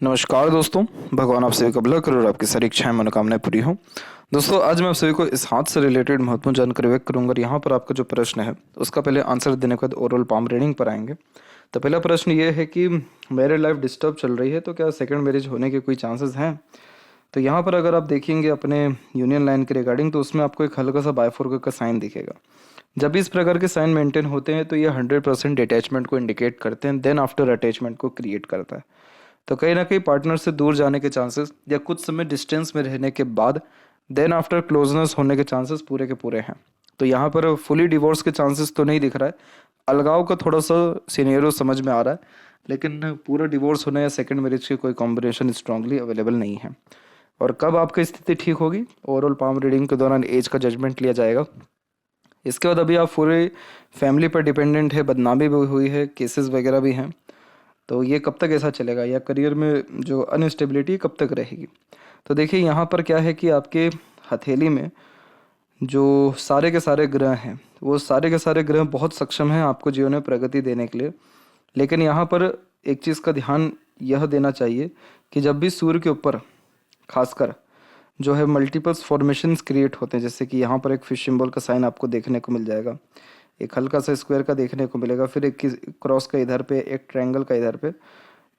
नमस्कार दोस्तों। भगवान आप सभी का भला करे और आपकी सारी इच्छाएं मनोकामनाएं पूरी हो। दोस्तों, आज मैं आप सभी को इस हाथ से रिलेटेड महत्वपूर्ण जानकारी व्यक्त करूंगा और यहाँ पर आपका जो प्रश्न है उसका पहले आंसर देने के बाद ओरल पाम रीडिंग पर आएंगे। तो पहला प्रश्न ये है कि मैरिड लाइफ डिस्टर्ब चल रही है तो क्या सेकंड मैरिज होने के कोई चांसेस हैं? तो यहाँ पर अगर आप देखेंगे अपने यूनियन लाइन के रिगार्डिंग तो उसमें आपको एक हल्का सा बाइफोरक का साइन दिखेगा। जब भी इस प्रकार के साइन मेंटेन होते हैं तो ये 100% अटैचमेंट को इंडिकेट करते हैं, देन आफ्टर अटैचमेंट को क्रिएट करता है। तो कहीं ना कहीं पार्टनर से दूर जाने के चांसेस या कुछ समय डिस्टेंस में रहने के बाद देन आफ्टर क्लोजनेस होने के चांसेस पूरे के पूरे हैं। तो यहाँ पर फुली डिवोर्स के चांसेस तो नहीं दिख रहा है, अलगाव का थोड़ा सा सिनेरियो समझ में आ रहा है, लेकिन पूरा डिवोर्स होने या सेकंड मैरिज की कोई कॉम्बिनेशन स्ट्रांगली अवेलेबल नहीं है। और कब आपकी स्थिति ठीक होगी, ओवरऑल पाम रीडिंग के दौरान एज का जजमेंट लिया जाएगा। इसके बाद अभी आप पूरे फैमिली पर डिपेंडेंट है, बदनामी भी हुई है, केसेस वगैरह भी हैं, तो ये कब तक ऐसा चलेगा या करियर में जो अनस्टेबिलिटी कब तक रहेगी। तो देखिए यहाँ पर क्या है कि आपके हथेली में जो सारे के सारे ग्रह हैं वो सारे के सारे ग्रह बहुत सक्षम हैं आपको जीवन में प्रगति देने के लिए। लेकिन यहाँ पर एक चीज़ का ध्यान यह देना चाहिए कि जब भी सूर्य के ऊपर खासकर जो है मल्टीपल्स फॉर्मेशंस क्रिएट होते हैं, जैसे कि यहाँ पर एक फिश सिंबल का साइन आपको देखने को मिल जाएगा, एक हल्का सा स्क्वायर का देखने को मिलेगा, फिर एक क्रॉस का इधर पे, एक ट्रायंगल का इधर पे।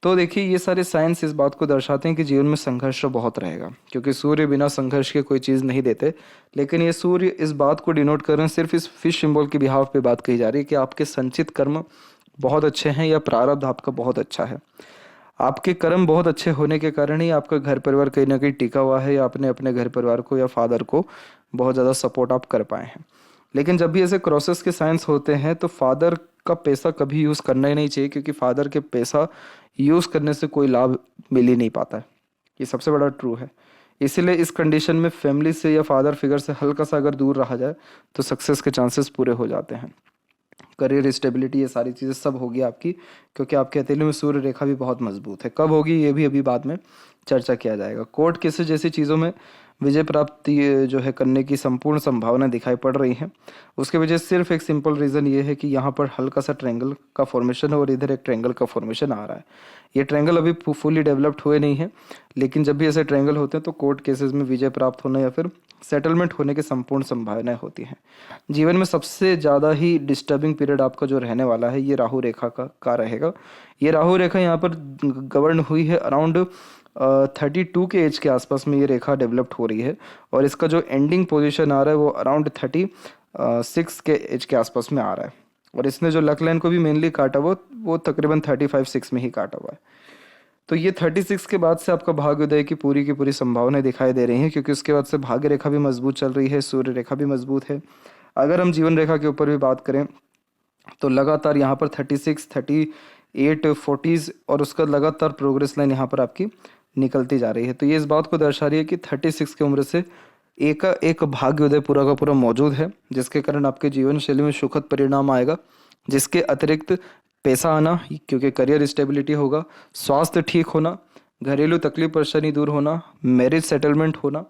तो देखिए ये सारे साइंस इस बात को दर्शाते हैं कि जीवन में संघर्ष तो बहुत रहेगा, क्योंकि सूर्य बिना संघर्ष के कोई चीज़ नहीं देते। लेकिन ये सूर्य इस बात को डिनोट कर रहे हैं, सिर्फ इस फिश सिंबल के बिहाफ पे बात कही जा रही है कि आपके संचित कर्म बहुत अच्छे हैं या प्रारब्ध आपका बहुत अच्छा है। आपके कर्म बहुत अच्छे होने के कारण ही आपका घर परिवार कहीं ना कहीं टिका हुआ है, या आपने अपने घर परिवार को या फादर को बहुत ज़्यादा सपोर्ट आप कर पाए हैं। लेकिन जब भी ऐसे क्रॉसेस के साइंस होते हैं तो फादर का पैसा कभी यूज़ करना ही नहीं चाहिए, क्योंकि फादर के पैसा यूज़ करने से कोई लाभ मिल ही नहीं पाता है। ये सबसे बड़ा ट्रू है। इसीलिए इस कंडीशन में फैमिली से या फादर फिगर से हल्का सा अगर दूर रहा जाए तो सक्सेस के चांसेस पूरे हो जाते हैं। करियर स्टेबिलिटी ये सारी चीज़ें सब होगी आपकी, क्योंकि आपके हथेली में सूर्य रेखा भी बहुत मजबूत है। कब होगी ये भी अभी बाद में चर्चा किया जाएगा। कोर्ट केसेस जैसी चीज़ों में विजय प्राप्ति जो है करने की संपूर्ण संभावना दिखाई पड़ रही है। उसके वजह सिर्फ एक सिंपल रीज़न ये है कि यहाँ पर हल्का सा ट्रायंगल का फॉर्मेशन है और इधर एक ट्रायंगल का फॉर्मेशन आ रहा है। ये ट्रायंगल अभी फुली डेवलप्ड हुए नहीं है, लेकिन जब भी ऐसे ट्रायंगल होते हैं तो कोर्ट केसेस में विजय प्राप्त होने या फिर सेटलमेंट होने की संपूर्ण संभावनाएं होती हैं। जीवन में सबसे ज़्यादा ही डिस्टर्बिंग पीरियड आपका जो रहने वाला है ये राहु रेखा का रहेगा। ये राहु रेखा यहाँ पर गवर्न हुई है अराउंड 32 के एज के आसपास में ये रेखा डेवलप्ड हो रही है, और इसका जो एंडिंग पोजीशन आ रहा है वो अराउंड 36 के एज के आसपास में आ रहा है। और इसने जो लक लाइन को भी मेनली काटा वो तकरीबन 35-6 में ही काटा हुआ है। तो ये 36 के बाद से आपका भाग्योदय की पूरी संभावनाएं दिखाई दे रही हैं, क्योंकि उसके बाद से भाग्य रेखा भी मजबूत चल रही है, सूर्य रेखा भी मजबूत है। अगर हम जीवन रेखा के ऊपर भी बात करें तो लगातार यहाँ पर 36, 38, 40 और उसका लगातार प्रोग्रेस लाइन यहाँ पर आपकी निकलती जा रही है। तो ये इस बात को दर्शा रही है कि 36 की उम्र से एक भाग्योदय पूरा का पूरा मौजूद है, जिसके कारण आपके जीवन शैली में सुखद परिणाम आएगा। जिसके अतिरिक्त पैसा आना, क्योंकि करियर स्टेबिलिटी होगा, स्वास्थ्य ठीक होना, घरेलू तकलीफ परेशानी दूर होना, मैरिज सेटलमेंट होना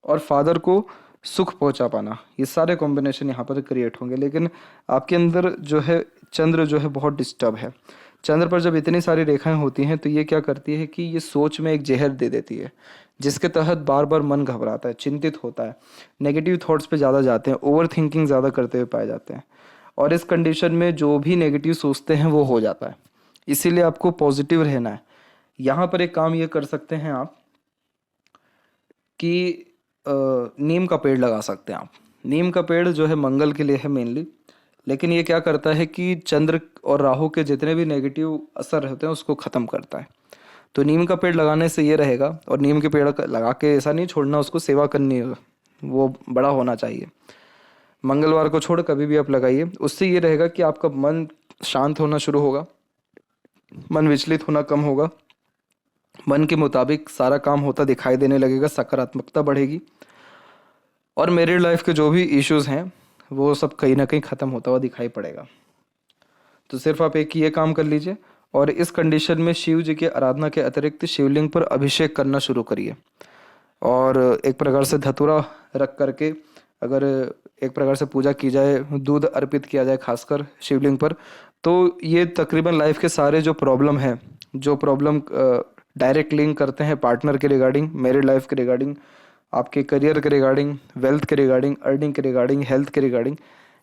और फादर को सुख पहुंचा पाना, ये सारे कॉम्बिनेशन यहाँ पर क्रिएट होंगे। लेकिन आपके अंदर जो है चंद्र जो है बहुत डिस्टर्ब है। चंद्र पर जब इतनी सारी रेखाएं होती हैं तो ये क्या करती है कि ये सोच में एक जहर दे देती है, जिसके तहत बार बार मन घबराता है, चिंतित होता है, नेगेटिव थॉट्स पे ज़्यादा जाते हैं, ओवर थिंकिंग ज़्यादा करते हुए पाए जाते हैं। और इस कंडीशन में जो भी नेगेटिव सोचते हैं वो हो जाता है। इसीलिए आपको पॉजिटिव रहना है। यहाँ पर एक काम ये कर सकते हैं आप कि नीम का पेड़ लगा सकते हैं आप। नीम का पेड़ जो है मंगल के लिए है मेनली, लेकिन ये क्या करता है कि चंद्र और राहु के जितने भी नेगेटिव असर होते हैं उसको ख़त्म करता है। तो नीम का पेड़ लगाने से ये रहेगा, और नीम के पेड़ लगा के ऐसा नहीं छोड़ना, उसको सेवा करनी है, वो बड़ा होना चाहिए। मंगलवार को छोड़ कभी भी आप लगाइए। उससे ये रहेगा कि आपका मन शांत होना शुरू होगा, मन विचलित होना कम होगा, मन के मुताबिक सारा काम होता दिखाई देने लगेगा, सकारात्मकता बढ़ेगी, और मैरिड लाइफ के जो भी इश्यूज हैं वो सब कहीं ना कहीं ख़त्म होता हुआ दिखाई पड़ेगा। तो सिर्फ आप एक ये काम कर लीजिए, और इस कंडीशन में शिव जी की आराधना के अतिरिक्त शिवलिंग पर अभिषेक करना शुरू करिए। और एक प्रकार से धतूरा रख करके अगर एक प्रकार से पूजा की जाए, दूध अर्पित किया जाए खासकर शिवलिंग पर, तो ये तकरीबन लाइफ के सारे जो प्रॉब्लम है, जो प्रॉब्लम डायरेक्ट लिंक करते हैं पार्टनर के रिगार्डिंग, मैरिड लाइफ के रिगार्डिंग, आपके करियर के रिगार्डिंग, वेल्थ के रिगार्डिंग, अर्निंग के रिगार्डिंग, हेल्थ के रिगार्डिंग,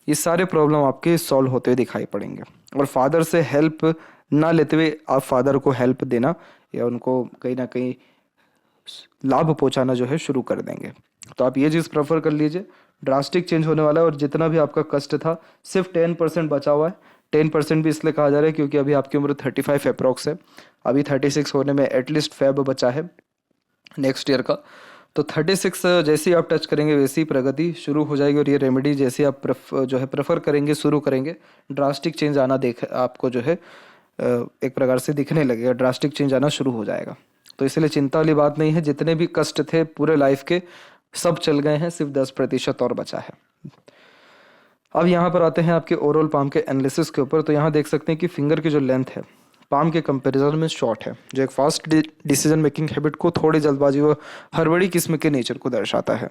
ये सारे प्रॉब्लम आपके सॉल्व होते हुए दिखाई पड़ेंगे। और फादर से हेल्प ना लेते हुए आप फादर को हेल्प देना या उनको कहीं ना कहीं लाभ पहुंचाना जो है शुरू कर देंगे। तो आप ये चीज़ प्रेफर कर लीजिए। ड्रास्टिक चेंज होने वाला है और जितना भी आपका कष्ट था सिर्फ 10% बचा हुआ है। 10% भी इसलिए कहा जा रहा है क्योंकि अभी आपकी उम्र 35 अप्रॉक्स है, अभी 36 होने में एटलीस्ट फेब बचा है नेक्स्ट ईयर का। तो 36 जैसे ही आप टच करेंगे वैसे ही प्रगति शुरू हो जाएगी और ये रेमेडी जैसे आप जो है प्रेफर करेंगे, शुरू करेंगे, ड्रास्टिक चेंज आना देख आपको जो है एक प्रकार से दिखने लगेगा, ड्रास्टिक चेंज आना शुरू हो जाएगा। तो इसलिए चिंता वाली बात नहीं है, जितने भी कष्ट थे पूरे लाइफ के सब चल गए हैं, सिर्फ 10% और बचा है। अब यहाँ पर आते हैं आपके ओरल पाम के एनालिसिस के ऊपर। तो यहाँ देख सकते हैं कि फिंगर की जो लेंथ है पाम के कंपैरिजन में शॉर्ट है, जो एक फास्ट डिसीजन मेकिंग हैबिट को, थोड़ी जल्दबाजी व हड़बड़ी किस्म के नेचर को दर्शाता है।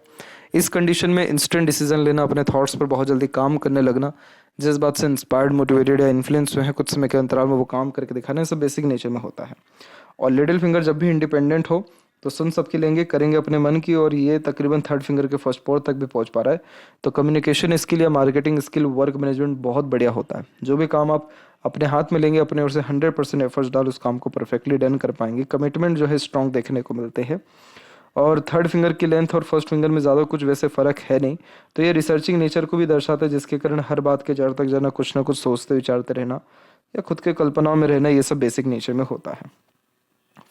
इस कंडीशन में इंस्टेंट डिसीजन लेना, अपने थॉट्स पर बहुत जल्दी काम करने लगना, जिस बात से इंस्पायर्ड, मोटिवेटेड या इन्फ्लुएंस हुए हैं कुछ समय के अंतराल में वो काम करके दिखाना, सब बेसिक नेचर में होता है। और लिटिल फिंगर जब भी इंडिपेंडेंट हो तो सुन सबकी लेंगे, करेंगे अपने मन की, और ये तकरीबन थर्ड फिंगर के फर्स्ट पोर तक भी पहुंच पा रहा है। तो कम्युनिकेशन स्किल या मार्केटिंग स्किल, वर्क मैनेजमेंट बहुत बढ़िया होता है। जो भी काम आप अपने हाथ में लेंगे अपने ओर से 100% एफर्ट्स डाल उस काम को परफेक्टली डन कर पाएंगे। कमिटमेंट जो है स्ट्रॉन्ग देखने को मिलते हैं। और थर्ड फिंगर की लेंथ और फर्स्ट फिंगर में ज़्यादा कुछ वैसे फ़र्क है नहीं, तो ये रिसर्चिंग नेचर को भी दर्शाता है, जिसके कारण हर बात के जड़ तक जाना, कुछ ना कुछ सोचते विचारते रहना या खुद के कल्पनाओं में रहना, ये सब बेसिक नेचर में होता है।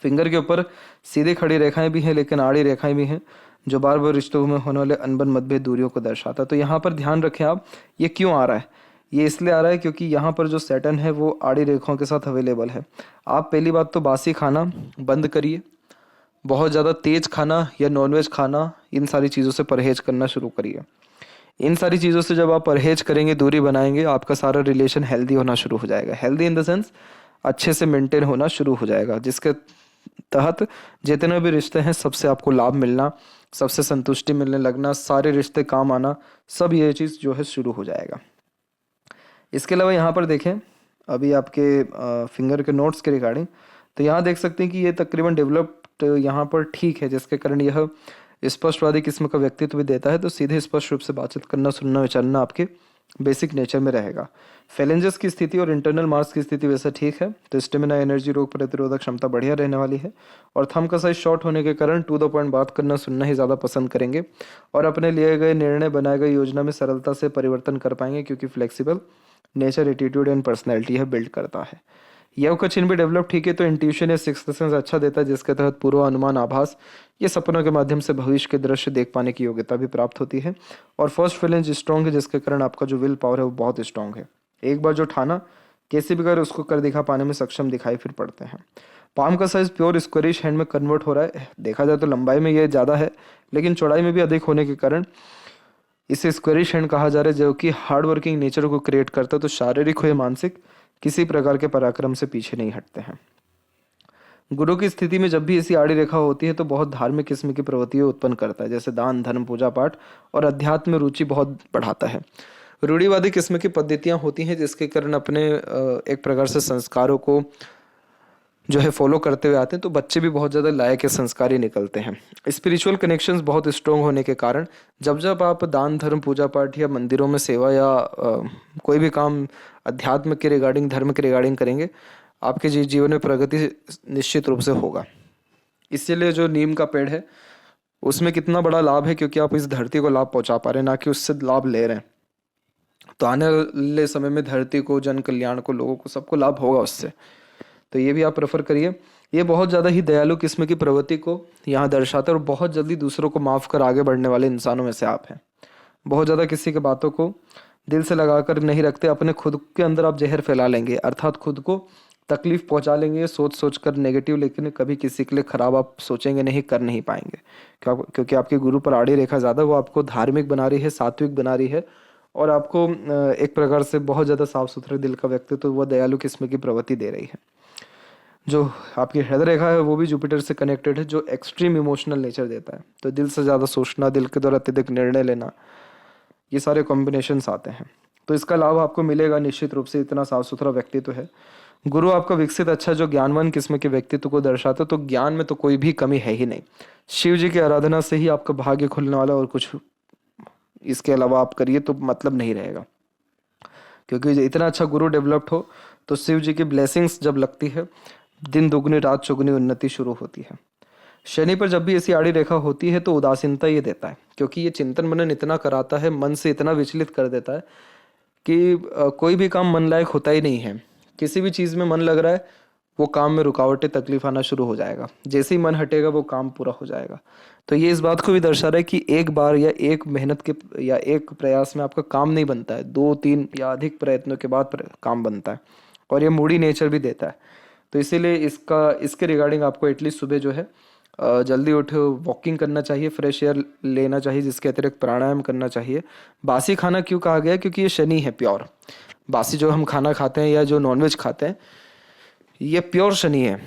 फिंगर के ऊपर सीधी खड़ी रेखाएं भी हैं लेकिन आड़ी रेखाएं भी हैं, जो बार बार रिश्तों में होने वाले अनबन, मतभेद, दूरियों को दर्शाता है। तो यहाँ पर ध्यान रखें आप, ये क्यों आ रहा है? ये इसलिए आ रहा है क्योंकि यहाँ पर जो सैटर्न है वो आड़ी रेखाओं के साथ अवेलेबल है। आप पहली बात तो बासी खाना बंद करिए, बहुत ज़्यादा तेज खाना या नॉनवेज खाना, इन सारी चीज़ों से परहेज करना शुरू करिए। इन सारी चीज़ों से जब आप परहेज करेंगे, दूरी बनाएंगे, आपका सारा रिलेशन हेल्दी होना शुरू हो जाएगा। हेल्दी इन द सेंस अच्छे से मेंटेन होना शुरू हो जाएगा, जिसके तहत जितने भी रिश्ते हैं सबसे आपको लाभ मिलना, सबसे संतुष्टि मिलने लगना, सारे रिश्ते काम आना, सब ये चीज़ जो है शुरू हो जाएगा। इसके अलावा यहाँ पर देखें अभी आपके फिंगर के नोट्स के रिगार्डिंग, तो यहाँ देख सकते हैं कि ये तकरीबन डेवलप्ड यहाँ पर ठीक है, जिसके कारण यह स्पष्टवादी किस्म का व्यक्तित्व भी देता है। तो सीधे स्पष्ट रूप से बातचीत करना, सुनना, विचारना आपके बेसिक नेचर में रहेगा। फेलेंजेस की स्थिति और इंटरनल मार्क्स की स्थिति वैसे ठीक है, तो स्टेमिना, एनर्जी, रोग प्रतिरोधक क्षमता बढ़िया रहने वाली है। और थंब का साइज शॉर्ट होने के कारण टू द पॉइंट बात करना, सुनना ही ज़्यादा पसंद करेंगे और अपने लिए गए निर्णय, बनाए गए योजना में सरलता से परिवर्तन कर पाएंगे, क्योंकि flexible nature, attitude and personality है बिल्ड करता है। यव का चिन्ह भी डेवलप ठीक है, तो इंट्यूशन या सिक्स्थ सेंस अच्छा देता है, जिसके तहत पूर्वानुमान, आभास, ये सपनों के माध्यम से भविष्य के दृश्य देख पाने की योग्यता भी प्राप्त होती है। और फर्स्ट फीलिंग स्ट्रॉन्ग है, जिसके कारण आपका जो विल पावर है वो बहुत स्ट्रॉन्ग है। एक बार जो ठाना कैसे भी कर उसको कर दिखा पाने में सक्षम दिखाई फिर पड़ते हैं। पाम का साइज प्योर स्क्वेरिश हैंड में कन्वर्ट हो रहा है। देखा जाए तो लंबाई में ये ज़्यादा है लेकिन चौड़ाई में भी अधिक होने के कारण इसे स्क्वेरिश हैंड कहा जा रहा है, जो कि हार्ड वर्किंग नेचर को क्रिएट करता है। तो शारीरिक हो या मानसिक किसी प्रकार के पराक्रम से पीछे नहीं हटते हैं। गुरु की स्थिति में जब भी ऐसी आड़ी रेखा होती है तो बहुत धार्मिक किस्म की प्रवृत्तियां उत्पन्न करता है, जैसे दान, धर्म, पूजा पाठ और अध्यात्म में रुचि बहुत बढ़ाता है। रूढ़िवादी किस्म की पद्धतियां होती हैं, जिसके कारण अपने एक प्रकार से संस्कारों को जो है फॉलो करते हुए आते हैं, तो बच्चे भी बहुत ज़्यादा लायक या संस्कारी निकलते हैं। स्पिरिचुअल कनेक्शंस बहुत स्ट्रॉन्ग होने के कारण जब जब आप दान, धर्म, पूजा पाठ या मंदिरों में सेवा या कोई भी काम अध्यात्म के रिगार्डिंग, धर्म के रिगार्डिंग करेंगे, आपके जीवन में प्रगति निश्चित रूप से होगा। इसीलिए जो नीम का पेड़ है उसमें कितना बड़ा लाभ है, क्योंकि आप इस धरती को लाभ पहुंचा पा रहे हैं, ना कि उससे लाभ ले रहे हैं। तो आने वाले समय में धरती को, जन कल्याण को, लोगों को, सबको लाभ होगा उससे। तो ये भी आप प्रेफर करिए। ये बहुत ज़्यादा ही दयालु किस्म की प्रवृत्ति को यहाँ दर्शाता है और बहुत जल्दी दूसरों को माफ़ कर आगे बढ़ने वाले इंसानों में से आप हैं। बहुत ज़्यादा किसी के बातों को दिल से लगा कर नहीं रखते, अपने खुद के अंदर आप जहर फैला लेंगे, अर्थात खुद को तकलीफ पहुंचा लेंगे सोच सोच कर नेगेटिव, लेकिन कभी किसी के लिए खराब आप सोचेंगे नहीं, कर नहीं पाएंगे। क्योंकि आपके गुरु पर आड़ी रेखा ज़्यादा, वो आपको धार्मिक बना रही है, सात्विक बना रही है और आपको एक प्रकार से बहुत ज़्यादा साफ सुथरे दिल का व्यक्तित्व, वह दयालु किस्म की प्रवृत्ति दे रही है। जो आपकी हृदय रेखा है वो भी जुपिटर से कनेक्टेड है, जो एक्सट्रीम इमोशनल नेचर देता है। तो दिल से ज़्यादा सोचना, दिल के द्वारा अत्यधिक निर्णय लेना, ये सारे कॉम्बिनेशंस आते हैं। तो इसका लाभ आपको मिलेगा निश्चित रूप से, इतना साफ सुथरा व्यक्तित्व है। गुरु आपका विकसित अच्छा जो ज्ञानवान किस्म के व्यक्तित्व को दर्शाता है, तो ज्ञान में तो कोई भी कमी है ही नहीं। शिव जी की आराधना से ही आपका भाग्य खुलने वाला, और कुछ इसके अलावा आप करिए तो मतलब नहीं रहेगा। क्योंकि इतना अच्छा गुरु डेवलप्ड हो तो शिव जी की ब्लेसिंग्स जब लगती है, दिन दुगनी रात चौगुनी उन्नति शुरू होती है। शनि पर जब भी ऐसी आड़ी रेखा होती है तो उदासीनता ये देता है, क्योंकि ये चिंतन मनन इतना कराता है, मन से इतना विचलित कर देता है कि कोई भी काम मन लायक होता ही नहीं है। किसी भी चीज़ में मन लग रहा है, वो काम में रुकावटें तकलीफ आना शुरू हो जाएगा। जैसे ही मन हटेगा वो काम पूरा हो जाएगा। तो ये इस बात को भी दर्शा रहा है कि एक बार या एक मेहनत के या एक प्रयास में आपका काम नहीं बनता है, 2 3 या अधिक प्रयत्नों के बाद काम बनता है। और ये मूडी नेचर भी देता है। तो इसीलिए इसके रिगार्डिंग आपको एटलीस्ट सुबह जो है जल्दी उठे वॉकिंग करना चाहिए, फ्रेश एयर लेना चाहिए, जिसके अतिरिक्त प्राणायाम करना चाहिए। बासी खाना क्यों कहा गया है? क्योंकि ये शनि है प्योर। बासी जो हम खाना खाते हैं या जो नॉनवेज खाते हैं, ये प्योर शनि है।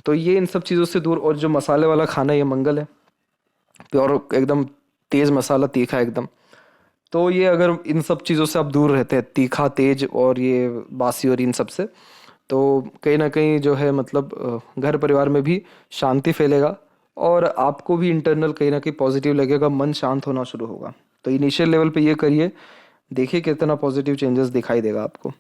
तो ये इन सब चीज़ों से दूर, और जो मसाले वाला खाना ये मंगल है, प्योर एकदम तेज मसाला, तीखा एकदम। तो ये अगर इन सब चीज़ों से आप दूर रहते हैं, तीखा तेज और ये बासी और इन सब से, तो कहीं ना कहीं जो है मतलब घर परिवार में भी शांति फैलेगा, और आपको भी इंटरनल कहीं ना कहीं पॉजिटिव लगेगा, मन शांत होना शुरू होगा। तो इनिशियल लेवल पे ये करिए, देखिए कितना पॉजिटिव चेंजेस दिखाई देगा आपको।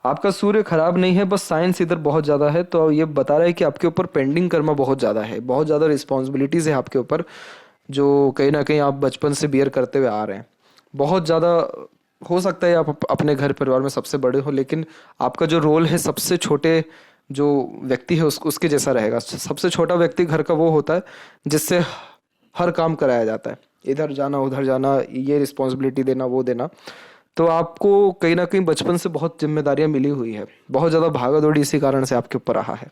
आपका सूर्य खराब नहीं है, बस साइंस इधर बहुत ज़्यादा है। तो ये बता रहा है कि आपके ऊपर पेंडिंग कर्मा बहुत ज़्यादा है, बहुत ज़्यादा रिस्पॉन्सिबिलिटीज़ है आपके ऊपर, जो कहीं ना कहीं आप बचपन से बियर करते हुए आ रहे हैं। बहुत ज़्यादा हो सकता है आप अपने घर परिवार में सबसे बड़े हो, लेकिन आपका जो रोल है सबसे छोटे जो व्यक्ति है उसके जैसा रहेगा। सबसे छोटा व्यक्ति घर का वो होता है जिससे हर काम कराया जाता है, इधर जाना उधर जाना, ये रिस्पॉन्सिबिलिटी देना वो देना। तो आपको कहीं ना कहीं बचपन से बहुत जिम्मेदारियां मिली हुई है, बहुत ज़्यादा भागा दौड़ी इसी कारण से आपके ऊपर रहा है।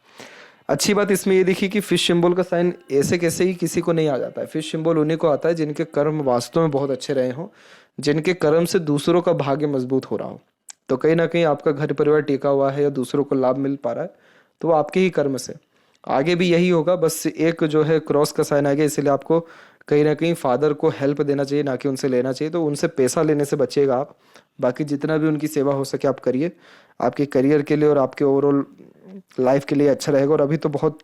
अच्छी बात इसमें ये देखी कि फिश सिंबल का साइन ऐसे कैसे ही किसी को नहीं आ जाता है। फिश सिंबल उन्हीं को आता है जिनके कर्म वास्तव में बहुत अच्छे रहे हों, जिनके कर्म से दूसरों का भाग्य मजबूत हो रहा हो। तो कहीं ना कहीं आपका घर परिवार टिका हुआ है या दूसरों को लाभ मिल पा रहा है, तो वो आपके ही कर्म से। आगे भी यही होगा, बस एक जो है क्रॉस का साइन आ गया, इसलिए आपको कहीं ना कहीं फादर को हेल्प देना चाहिए, ना कि उनसे लेना चाहिए। तो उनसे पैसा लेने से बचिएगा आप। बाकी जितना भी उनकी सेवा हो सके आप करिए, आपके करियर के लिए और आपके ओवरऑल लाइफ के लिए अच्छा रहेगा। और अभी तो बहुत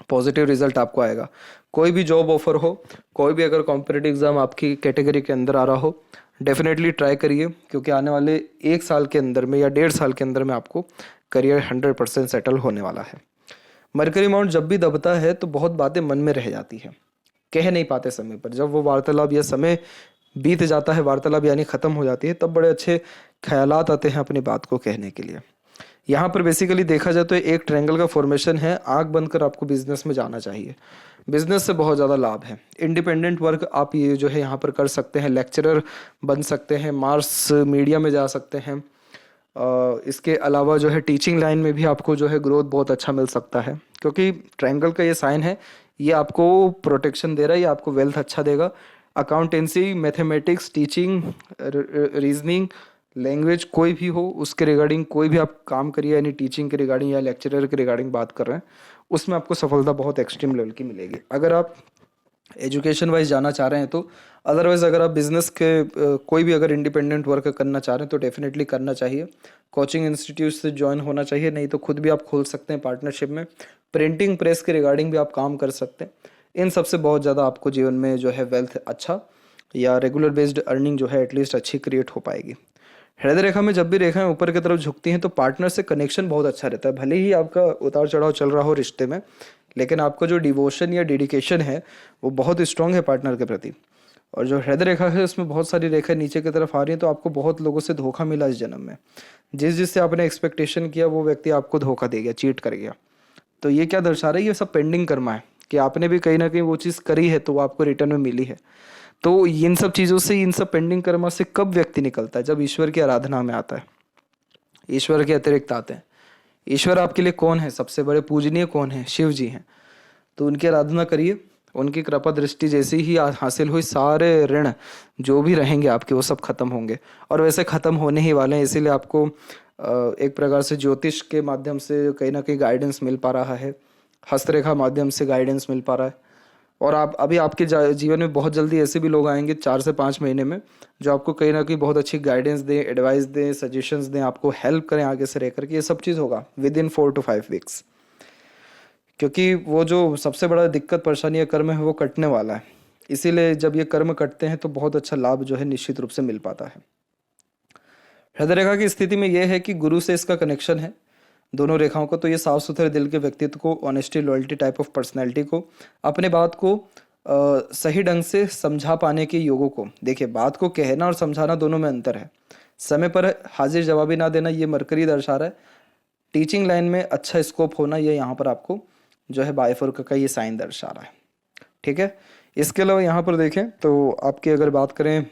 पॉजिटिव रिजल्ट आपको आएगा। कोई भी जॉब ऑफर हो, कोई भी अगर कॉम्पिटिटिव एग्जाम आपकी कैटेगरी के अंदर आ रहा हो, डेफिनेटली ट्राई करिए, क्योंकि आने वाले 1 साल के अंदर में या 1.5 साल के अंदर में आपको करियर 100% सेटल होने वाला है। मरकरी माउंट जब भी दबता है तो बहुत बातें मन में रह जाती है, कह नहीं पाते समय पर। जब वो वार्तालाप या समय बीत जाता है, वार्तालाप यानी खत्म हो जाती है, तब बड़े अच्छे ख्यालात आते हैं अपनी बात को कहने के लिए। यहाँ पर बेसिकली देखा जाए तो एक ट्रायंगल का फॉर्मेशन है। आंख बंद कर आपको बिजनेस में जाना चाहिए, बिजनेस से बहुत ज़्यादा लाभ है। इंडिपेंडेंट वर्क आप ये जो है यहाँ पर कर सकते हैं, लेक्चरर बन सकते हैं, मास मीडिया में जा सकते हैं। इसके अलावा जो है टीचिंग लाइन में भी आपको जो है ग्रोथ बहुत अच्छा मिल सकता है, क्योंकि ट्रायंगल का ये साइन है, ये आपको प्रोटेक्शन दे रहा है, ये आपको वेल्थ अच्छा देगा। Accountancy, mathematics, teaching, reasoning, language कोई भी हो, उसके रिगार्डिंग कोई भी आप काम करिए, यानी टीचिंग के रिगार्डिंग या लेक्चरर के रिगार्डिंग बात कर रहे हैं, उसमें आपको सफलता बहुत एक्सट्रीम लेवल की मिलेगी, अगर आप एजुकेशन वाइज जाना चाह रहे हैं तो। अदरवाइज अगर आप बिजनेस के कोई भी अगर इंडिपेंडेंट वर्क करना चाह रहे हैं तो डेफिनेटली करना चाहिए। कोचिंग इंस्टीट्यूट से ज्वाइन होना चाहिए, नहीं तो खुद भी आप खोल सकते हैं पार्टनरशिप में। प्रिंटिंग प्रेस के रिगार्डिंग भी आप काम कर सकते हैं। इन सबसे बहुत ज़्यादा आपको जीवन में जो है वेल्थ अच्छा या रेगुलर बेस्ड अर्निंग जो है एटलीस्ट अच्छी क्रिएट हो पाएगी। हृदय रेखा में जब भी रेखाएं ऊपर की तरफ झुकती हैं तो पार्टनर से कनेक्शन बहुत अच्छा रहता है। भले ही आपका उतार चढ़ाव चल रहा हो रिश्ते में, लेकिन आपका जो डिवोशन या डेडिकेशन है वो बहुत स्ट्रांग है पार्टनर के प्रति। और जो हृदय रेखा है उसमें बहुत सारी रेखाएं नीचे की तरफ आ रही हैं, तो आपको बहुत लोगों से धोखा मिला इस जन्म में। जिससे आपने एक्सपेक्टेशन किया वो व्यक्ति आपको धोखा दे गया, चीट कर गया। तो ये क्या दर्शा रहा है? ये सब पेंडिंग कर्मा है कि आपने भी कहीं ना कहीं वो चीज़ करी है तो वो आपको रिटर्न में मिली है। तो इन सब चीज़ों से, इन सब पेंडिंग कर्मा से कब व्यक्ति निकलता है? जब ईश्वर की आराधना में आता है, ईश्वर के अतिरिक्त आते हैं। ईश्वर आपके लिए कौन है? सबसे बड़े पूजनीय कौन है? शिव जी हैं। तो उनकी आराधना करिए, उनकी कृपा दृष्टि जैसी ही हासिल हुई, सारे ऋण जो भी रहेंगे आपके वो सब खत्म होंगे, और वैसे खत्म होने ही वाले हैं। इसीलिए आपको एक प्रकार से ज्योतिष के माध्यम से कहीं ना कहीं गाइडेंस मिल पा रहा है, हस्तरेखा माध्यम से गाइडेंस मिल पा रहा है, और आप अभी आपके जीवन में बहुत जल्दी ऐसे भी लोग आएंगे 4 से 5 महीने में, जो आपको कहीं ना कहीं बहुत अच्छी गाइडेंस दें, एडवाइस दें, सजेशंस दें, आपको हेल्प करें आगे से रह करके। ये सब चीज़ होगा विद इन 4 to 5 वीक्स, क्योंकि वो जो सबसे बड़ा दिक्कत परेशानी या कर्म है वो कटने वाला है। इसीलिए जब ये कर्म कटते हैं तो बहुत अच्छा लाभ जो है निश्चित रूप से मिल पाता है। हृदय रेखा की स्थिति में यह है कि गुरु से इसका कनेक्शन है दोनों रेखाओं को, तो ये साफ सुथरे दिल के व्यक्तित्व को, honesty, loyalty type of personality को, अपने बात को सही ढंग से समझा पाने के योगों को। देखिए, बात को कहना और समझाना दोनों में अंतर है। समय पर हाजिर जवाबी ना देना ये मरकरी दर्शा रहा है। टीचिंग लाइन में अच्छा स्कोप होना ये यहाँ पर आपको जो है बायफोर्क का ये साइन दर्शा रहा है। ठीक है। इसके अलावा यहाँ पर देखें तो आपकी अगर बात करें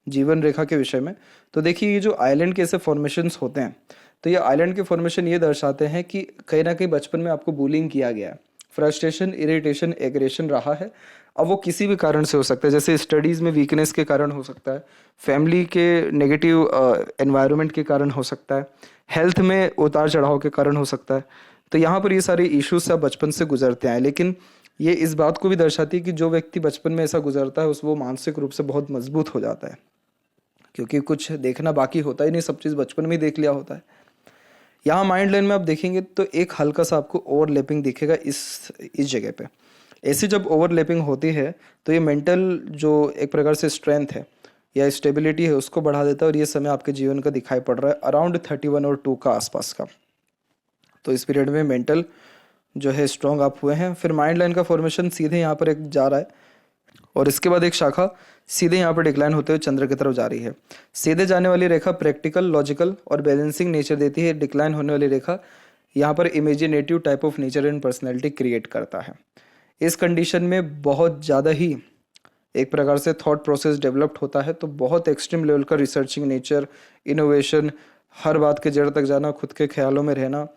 जीवन रेखा के विषय में, तो देखिए ये जो आइलैंड के ऐसे फॉर्मेशंस होते हैं, तो ये आइलैंड के फॉर्मेशन ये दर्शाते हैं कि कहीं ना कहीं बचपन में आपको बुलिंग किया गया है, फ्रस्ट्रेशन, इरिटेशन, एग्रेशन रहा है। अब वो किसी भी कारण से हो सकता है, जैसे स्टडीज़ में वीकनेस के कारण हो सकता है, फैमिली के नेगेटिव एनवायरनमेंट के कारण हो सकता है, हेल्थ में उतार चढ़ाव के कारण हो सकता है। तो यहाँ पर ये सारे इश्यूज से आप बचपन से गुजरते हैं, लेकिन ये इस बात को भी दर्शाती है कि जो व्यक्ति बचपन में ऐसा गुजरता है वो मानसिक रूप से बहुत मजबूत हो जाता है, क्योंकि कुछ देखना बाकी होता ही नहीं, सब चीज़ बचपन में ही देख लिया होता है। यहाँ माइंड लाइन में आप देखेंगे तो एक हल्का सा आपको ओवरलैपिंग दिखेगा इस जगह पे। ऐसी जब ओवरलैपिंग होती है तो ये मेंटल जो एक प्रकार से स्ट्रेंथ है या स्टेबिलिटी है उसको बढ़ा देता है, और ये समय आपके जीवन का दिखाई पड़ रहा है अराउंड 31 और 2 का आसपास का। तो इस पीरियड में मेंटल जो है स्ट्रॉन्ग आप हुए हैं। फिर माइंड लाइन का फॉर्मेशन सीधे यहाँ पर एक जा रहा है, और इसके बाद एक शाखा सीधे यहाँ पर डिक्लाइन होते हुए चंद्र की तरफ जा रही है। सीधे जाने वाली रेखा प्रैक्टिकल, लॉजिकल और बैलेंसिंग नेचर देती है। डिक्लाइन होने वाली रेखा यहाँ पर imaginative type of nature and personality create करता है। इस कंडीशन में बहुत ज़्यादा ही एक प्रकार से थॉट प्रोसेस डेवलप्ड होता है, तो बहुत एक्सट्रीम लेवल का रिसर्चिंग नेचर, इनोवेशन, हर बात के जड़ तक जाना, खुद के ख्यालों में रहना,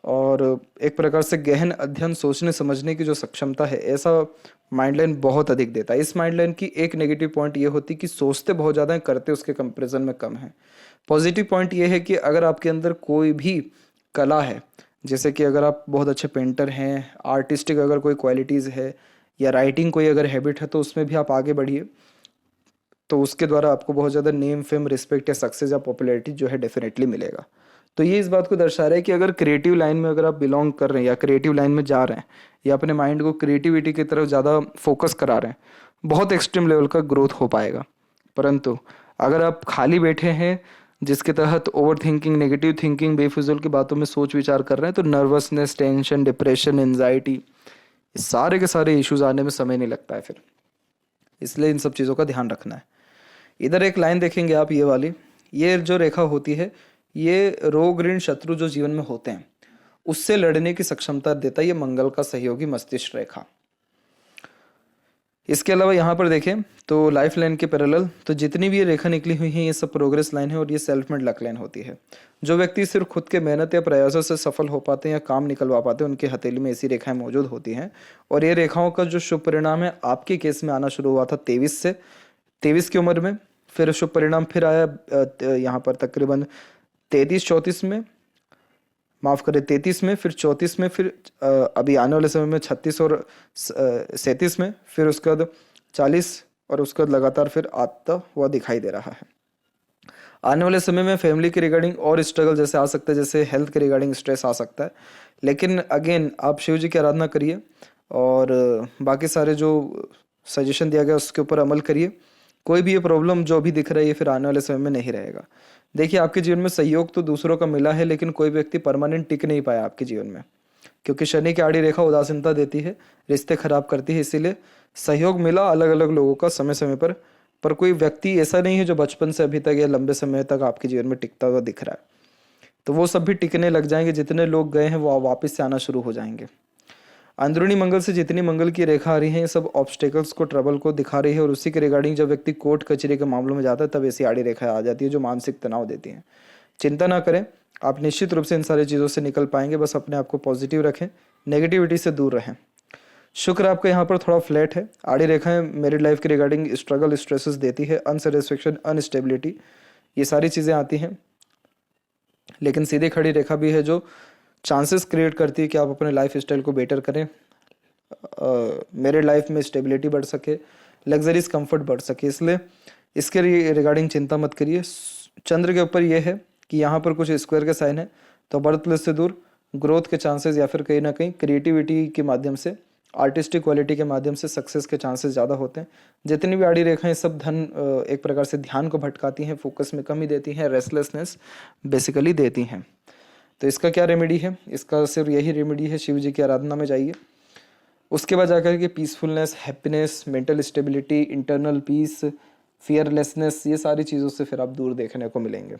और एक प्रकार से गहन अध्ययन, सोचने समझने की जो सक्षमता है, ऐसा माइंडलाइन बहुत अधिक देता है। इस माइंडलाइन की एक नेगेटिव पॉइंट ये होती है कि सोचते बहुत ज़्यादा हैं, करते उसके कंपैरिजन में कम है। पॉजिटिव पॉइंट ये है कि अगर आपके अंदर कोई भी कला है, जैसे कि अगर आप बहुत अच्छे पेंटर हैं, आर्टिस्टिक अगर कोई क्वालिटीज़ है, या राइटिंग कोई अगर हैबिट है, तो उसमें भी आप आगे बढ़िए, तो उसके द्वारा आपको बहुत ज़्यादा नेम, फेम, रिस्पेक्ट या सक्सेस या पॉपुलैरिटी जो है डेफिनेटली मिलेगा। तो ये इस बात को दर्शा रहा है कि अगर क्रिएटिव लाइन में अगर आप बिलोंग कर रहे हैं या क्रिएटिव लाइन में जा रहे हैं या अपने माइंड को क्रिएटिविटी की तरफ ज़्यादा फोकस करा रहे हैं, बहुत एक्सट्रीम लेवल का ग्रोथ हो पाएगा। परंतु अगर आप खाली बैठे हैं, जिसके तहत ओवर थिंकिंग, नेगेटिव थिंकिंग, बेफिजुल की बातों में सोच विचार कर रहे हैं, तो नर्वसनेस, टेंशन, डिप्रेशन, एंजाइटी, सारे के सारे इश्यूज आने में समय नहीं लगता है फिर। इसलिए इन सब चीज़ों का ध्यान रखना है। इधर एक लाइन देखेंगे आप, ये वाली, ये जो रेखा होती है, ये रोग, ऋण, शत्रु जो जीवन में होते हैं उससे लड़ने की सक्षमता देता है। ये मंगल का सहयोगी मस्तिष्क रेखा। इसके अलावा यहाँ पर देखें तो लाइफ लाइन के पैरेलल तो जितनी भी ये रेखा निकली हुई है, ये सब प्रोग्रेस लाइन है, और ये सेल्फ मेड लक लाइन होती है। जो व्यक्ति सिर्फ खुद के मेहनत या प्रयासों से सफल हो पाते हैं या काम निकलवा पाते हैं, उनकी हथेली में ऐसी रेखाएं मौजूद होती हैं। और ये रेखाओं का जो शुभ परिणाम है आपके केस में आना शुरू हुआ था 23 की उम्र में। फिर शुभ परिणाम फिर आया यहाँ पर तकरीबन 33-34 में, माफ करें 33 में, फिर 34 में, फिर अभी आने वाले समय में 36 और 37 में, फिर उसके बाद 40, और उसके बाद लगातार फिर आता हुआ दिखाई दे रहा है। आने वाले समय में फैमिली के रिगार्डिंग और स्ट्रगल जैसे आ सकता है, जैसे हेल्थ के रिगार्डिंग स्ट्रेस आ सकता है। लेकिन अगेन आप शिव जी की आराधना करिए और बाकी सारे जो सजेशन दिया गया उसके ऊपर अमल करिए। कोई भी ये प्रॉब्लम जो भी दिख रही है फिर आने वाले समय में नहीं रहेगा। देखिए, आपके जीवन में सहयोग तो दूसरों का मिला है, लेकिन कोई व्यक्ति परमानेंट टिक नहीं पाया आपके जीवन में, क्योंकि शनि की आड़ी रेखा उदासीनता देती है, रिश्ते खराब करती है। इसीलिए सहयोग मिला अलग अलग लोगों का समय समय पर कोई व्यक्ति ऐसा नहीं है जो बचपन से अभी तक या लंबे समय तक आपके जीवन में टिकता हुआ दिख रहा है। तो वो सब भी टिकने लग जाएंगे। जितने लोग गए हैं वो वापस से आना शुरू हो जाएंगे। अंदरूनी मंगल से जितनी मंगल की रेखा आ रही है, ये सब ऑब्स्टेकल्स को, ट्रबल को दिखा रही है, और उसी के रिगार्डिंग जब व्यक्ति कोर्ट कचहरी के मामलों में जाता है तब ऐसी आड़ी रेखा आ जाती है जो मानसिक तनाव देती है। चिंता ना करें, आप निश्चित रूप से इन सारी चीज़ों से निकल पाएंगे। बस अपने आप को पॉजिटिव रखें, नेगेटिविटी से दूर रहें। शुक्र आपका यहाँ पर थोड़ा फ्लैट है। आड़ी रेखाएं मैरिड लाइफ के रिगार्डिंग स्ट्रगल, स्ट्रेसेस देती है, अनसेटिस्फेक्शन, अनस्टेबिलिटी, ये सारी चीज़ें आती हैं। लेकिन सीधी खड़ी रेखा भी है जो चांसेस क्रिएट करती है कि आप अपने लाइफ स्टाइल को बेटर करें, मेरे लाइफ में स्टेबिलिटी बढ़ सके, लग्जरीज कंफर्ट बढ़ सके। इसलिए इसके रिगार्डिंग चिंता मत करिए। चंद्र के ऊपर ये है कि यहाँ पर कुछ स्क्वायर के साइन है, तो बर्थ प्लेस से दूर ग्रोथ के चांसेस या फिर कहीं ना कहीं क्रिएटिविटी के माध्यम से, आर्टिस्टिक क्वालिटी के माध्यम से सक्सेस के चांसेस ज़्यादा होते हैं। जितनी भी आड़ी रेखाएं सब धन एक प्रकार से ध्यान को भटकाती हैं, फोकस में कमी देती हैं, रेस्टलेसनेस बेसिकली देती हैं। तो इसका क्या रेमेडी है? इसका सिर्फ यही रेमेडी है, शिव जी की आराधना में जाइए। उसके बाद जाकर के peacefulness, happiness, mental stability, internal peace, fearlessness, ये सारी चीज़ों से फिर आप दूर देखने को मिलेंगे।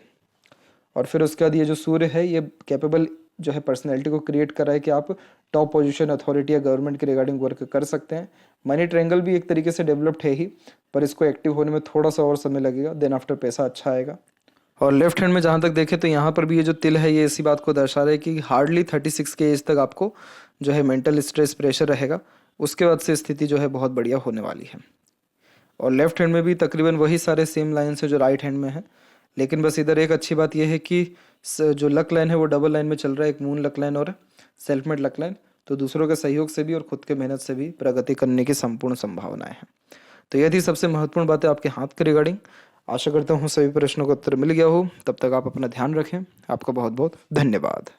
और फिर उसके बाद ये जो सूर्य है, ये कैपेबल जो है पर्सनैलिटी को क्रिएट कर रहा है कि आप टॉप पोजीशन, अथॉरिटी या गवर्नमेंट के रिगार्डिंग वर्क कर सकते हैं। मनी ट्रायंगल भी एक तरीके से डेवलप्ड है ही, पर इसको एक्टिव होने में थोड़ा सा और समय लगेगा। देन आफ्टर पैसा अच्छा आएगा। और लेफ्ट हैंड में जहाँ तक देखें तो यहाँ पर भी ये जो तिल है, ये इसी बात को दर्शा रहा है कि हार्डली 36 के एज तक आपको जो है मेंटल स्ट्रेस, प्रेशर रहेगा। उसके बाद से स्थिति जो है बहुत बढ़िया होने वाली है। और लेफ्ट हैंड में भी तकरीबन वही सारे सेम लाइन्स है जो राइट हैंड में है, लेकिन बस इधर एक अच्छी बात यह है कि जो लक लाइन है वो डबल लाइन में चल रहा है, एक मून लक लाइन और सेल्फ मेड लक लाइन। तो दूसरों के सहयोग से भी और खुद के मेहनत से भी प्रगति करने की संपूर्ण संभावनाएं हैं। तो यह थी सबसे महत्वपूर्ण बातें आपके हाथ के रिगार्डिंग। आशा करता हूँ सभी प्रश्नों का उत्तर मिल गया हो। तब तक आप अपना ध्यान रखें। आपका बहुत बहुत धन्यवाद।